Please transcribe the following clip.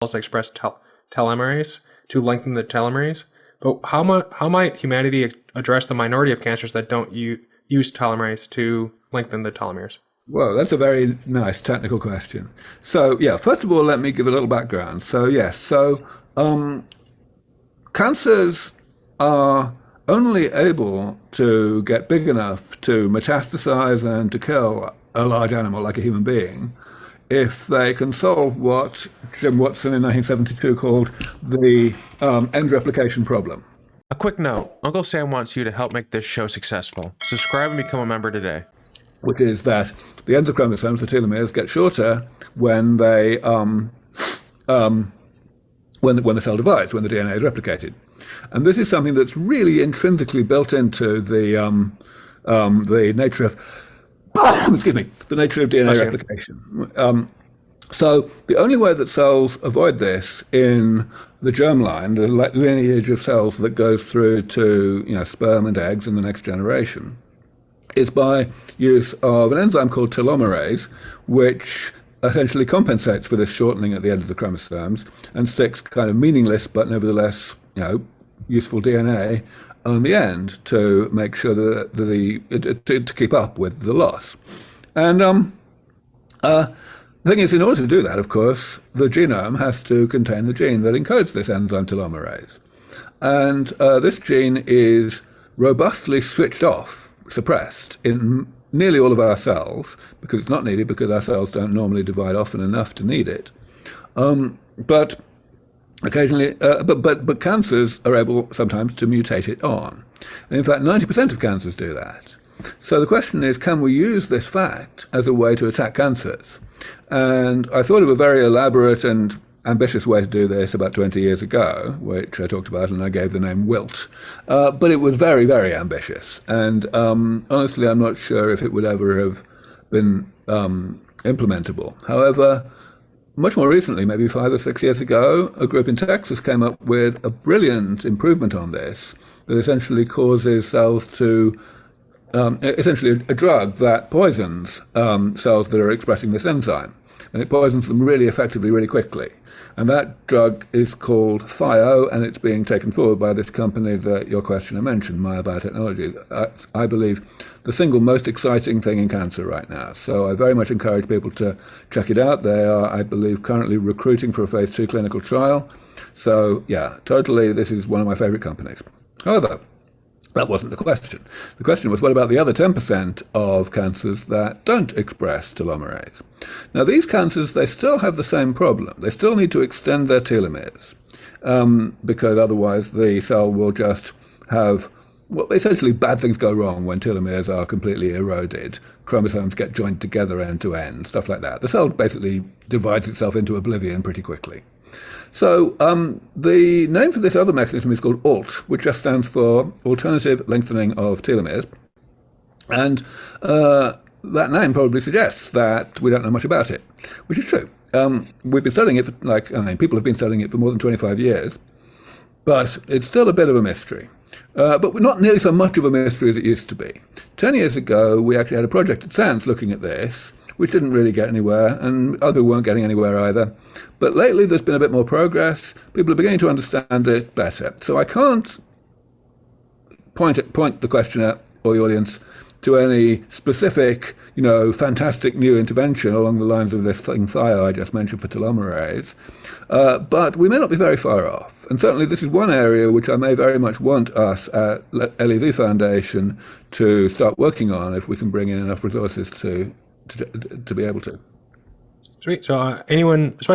express telomerase to lengthen the telomerase. But how might humanity address the minority of cancers that don't use telomerase to lengthen the telomeres? Well, that's a very nice technical question. So, yeah, first of all, let me give a little background. So, yes, cancers are only able to get big enough to metastasize and to kill a large animal like a human being if they can solve what Jim Watson in 1972 called the end replication problem. A quick note, Uncle Sam wants you to help make this show successful. Subscribe and become a member today. Which is that the ends of chromosomes, the telomeres, get shorter when they when the cell divides, when the DNA is replicated. And this is something that's really intrinsically built into the nature of excuse me, the nature of DNA replication. So the only way that cells avoid this in the germline, the lineage of cells that goes through to sperm and eggs in the next generation, is by use of an enzyme called telomerase, which essentially compensates for this shortening at the end of the chromosomes and sticks kind of meaningless but nevertheless useful DNA on the end to make sure that to keep up with the loss. And the thing is, in order to do that, of course, the genome has to contain the gene that encodes this enzyme telomerase. And this gene is robustly switched off, suppressed in nearly all of our cells, because it's not needed because our cells don't normally divide often enough to need it. But occasionally, but cancers are able sometimes to mutate it on. And in fact, 90% of cancers do that. So the question is, can we use this fact as a way to attack cancers? And I thought of a very elaborate and ambitious way to do this about 20 years ago, which I talked about, and I gave the name Wilt. But it was very, very ambitious. And honestly, I'm not sure if it would ever have been implementable. However, much more recently, maybe 5 or 6 years ago, a group in Texas came up with a brilliant improvement on this that essentially causes cells to, essentially a drug that poisons cells that are expressing this enzyme. And it poisons them really effectively, really quickly. And that drug is called Thio, and it's being taken forward by this company that your questioner mentioned, MAIA Biotechnology. I believe the single most exciting thing in cancer right now. So I very much encourage people to check it out. They are, I believe, currently recruiting for a phase 2 clinical trial. So yeah, totally, this is one of my favorite companies. However, that wasn't the question. The question was, what about the other 10% of cancers that don't express telomerase? Now, these cancers, they still have the same problem. They still need to extend their telomeres because otherwise the cell will just have, well, essentially bad things go wrong when telomeres are completely eroded. Chromosomes get joined together end to end, stuff like that. The cell basically divides itself into oblivion pretty quickly. So the name for this other mechanism is called ALT, which just stands for Alternative Lengthening of Telomeres. And that name probably suggests that we don't know much about it, which is true. We've been studying it for, people have been studying it for more than 25 years, but it's still a bit of a mystery. But not nearly so much of a mystery as it used to be. 10 years ago, we actually had a project at SANS looking at this, which didn't really get anywhere, and other weren't getting anywhere either. But lately there's been a bit more progress. People are beginning to understand it better. So I can't point the questioner or the audience to any specific, fantastic new intervention along the lines of this thing Thio I just mentioned for telomerase. But we may not be very far off. And certainly this is one area which I may very much want us at LEV Foundation to start working on if we can bring in enough resources to be able to. Sweet. So anyone, especially